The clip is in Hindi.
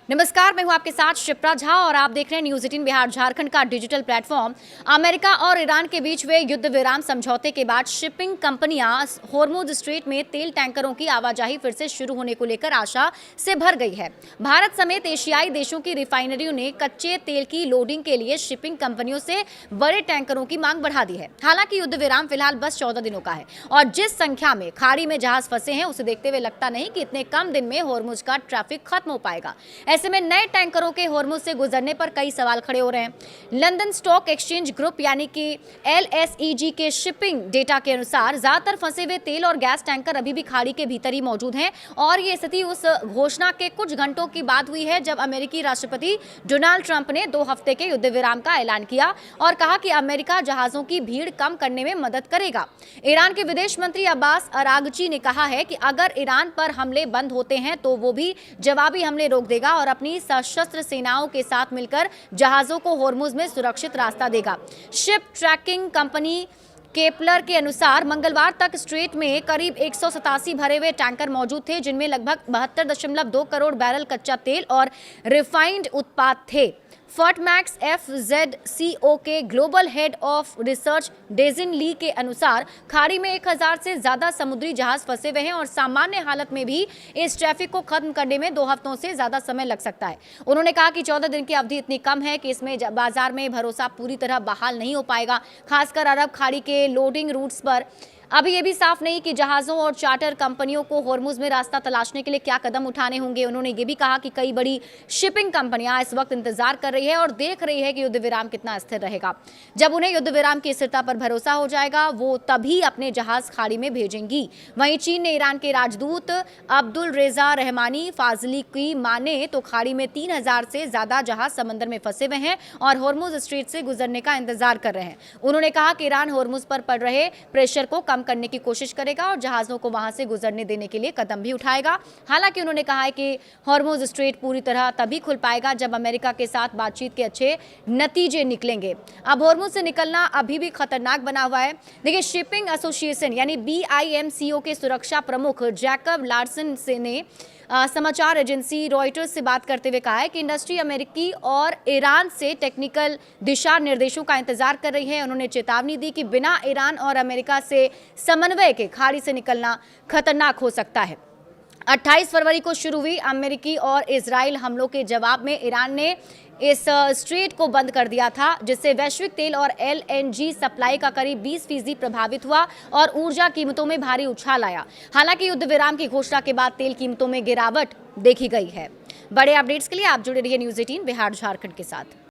नमस्कार, मैं हूं आपके साथ शिप्रा झा और आप देख रहे हैं न्यूज 18 बिहार झारखंड का डिजिटल प्लेटफॉर्म। अमेरिका और ईरान के बीच हुए युद्ध विराम समझौते के बाद शिपिंग कंपनियां होर्मुज स्ट्रेट में तेल टैंकरों की आवाजाही फिर से शुरू होने को लेकर आशा से भर गई है। भारत समेत एशियाई देशों की रिफाइनरियों ने कच्चे तेल की लोडिंग के लिए शिपिंग कंपनियों से बड़े टैंकरों की मांग बढ़ा दी है। हालांकि युद्ध विराम फिलहाल बस 14 दिनों का है और जिस संख्या में खाड़ी में जहाज फंसे हैं उसे देखते हुए लगता नहीं कि इतने कम दिन में होर्मुज का ट्रैफिक खत्म हो पाएगा। ऐसे में नए टैंकरों के होर्मुज से गुजरने पर कई सवाल खड़े हो रहे हैं। लंदन स्टॉक एक्सचेंज ग्रुप यानी कि LSEG के शिपिंग डेटा के अनुसार ज्यादातर फंसे हुए तेल और गैस टैंकर अभी भी खाड़ी के भीतर ही मौजूद हैं और ये स्थिति उस घोषणा के कुछ घंटों की बाद हुई है जब अमेरिकी राष्ट्रपति डोनाल्ड ट्रंप ने 2 हफ्ते के युद्ध विराम का ऐलान किया और कहा कि अमेरिका जहाजों की भीड़ कम करने में मदद करेगा। ईरान के विदेश मंत्री अब्बास अरागची ने कहा है कि अगर ईरान पर हमले बंद होते हैं तो वो भी जवाबी हमले रोक देगा और अपनी सशस्त्र सेनाओं के साथ मिलकर जहाजों को होर्मुज में सुरक्षित रास्ता देगा। शिप ट्रैकिंग कंपनी केपलर के अनुसार मंगलवार तक स्ट्रेट में करीब 187 भरे हुए टैंकर मौजूद थे जिनमें लगभग 72.2 करोड़ बैरल कच्चा तेल और रिफाइंड उत्पाद थे। फर्टमैक्स FZCO के ग्लोबल हेड ऑफ रिसर्च डेजिन ली के अनुसार खाड़ी में 1000 से ज्यादा समुद्री जहाज फंसे हुए हैं और सामान्य हालत में भी इस ट्रैफिक को खत्म करने में 2 हफ्तों से ज्यादा समय लग सकता है। उन्होंने कहा कि 14 दिन की अवधि इतनी कम है कि इसमें बाजार में भरोसा पूरी तरह बहाल नहीं हो पाएगा। खासकर अरब खाड़ी के लोडिंग रूट्स पर अभी ये भी साफ नहीं कि जहाजों और चार्टर कंपनियों को होर्मुज में रास्ता तलाशने के लिए क्या कदम उठाने होंगे। उन्होंने ये भी कहा कि कई बड़ी शिपिंग कंपनियां इस वक्त इंतजार कर रही है और देख रही है कि युद्ध विराम कितना स्थिर रहेगा। जब उन्हें युद्ध विराम की स्थिरता पर भरोसा हो जाएगा वो तभी अपने जहाज खाड़ी में भेजेंगी। वहीं चीन ने ईरान के राजदूत अब्दुल रेजा रहमानी फाजली की माने तो खाड़ी में 3000 से ज्यादा जहाज समंदर में फंसे हुए हैं और होर्मुज स्ट्रेट से गुजरने का इंतजार कर रहे हैं। उन्होंने कहा कि ईरान होर्मुज पर पड़ रहे प्रेशर को कम करने की कोशिश करेगा और जहाजों को वहां से गुजरने देने के लिए कदम भी उठाएगा। हालांकि उन्होंने कहा है कि होर्मुज स्ट्रेट पूरी तरह तभी खुल पाएगा जब अमेरिका के साथ बातचीत के अच्छे नतीजे निकलेंगे। अब होर्मुज से निकलना अभी भी खतरनाक बना हुआ है। देखिए, शिपिंग एसोसिएशन यानी BIMCO के सुरक्षा प्रमुख जैकब लार्सन ने समाचार एजेंसी रॉयटर्स से बात करते हुए कहा है कि इंडस्ट्री अमेरिकी और ईरान से टेक्निकल दिशा निर्देशों का इंतजार कर रही है। उन्होंने चेतावनी दी कि बिना ईरान और अमेरिका से समन्वय के खाड़ी से निकलना खतरनाक हो सकता है। 28 फरवरी को शुरू हुई अमेरिकी और इजराइल हमलों के जवाब में ईरान ने इस स्ट्रेट को बंद कर दिया था जिससे वैश्विक तेल और LNG सप्लाई का करीब 20% प्रभावित हुआ और ऊर्जा कीमतों में भारी उछाल आया। हालांकि युद्ध विराम की घोषणा के बाद तेल कीमतों में गिरावट देखी गई है। बड़े अपडेट्स के लिए आप जुड़े रहिए न्यूज 18 बिहार झारखंड के साथ।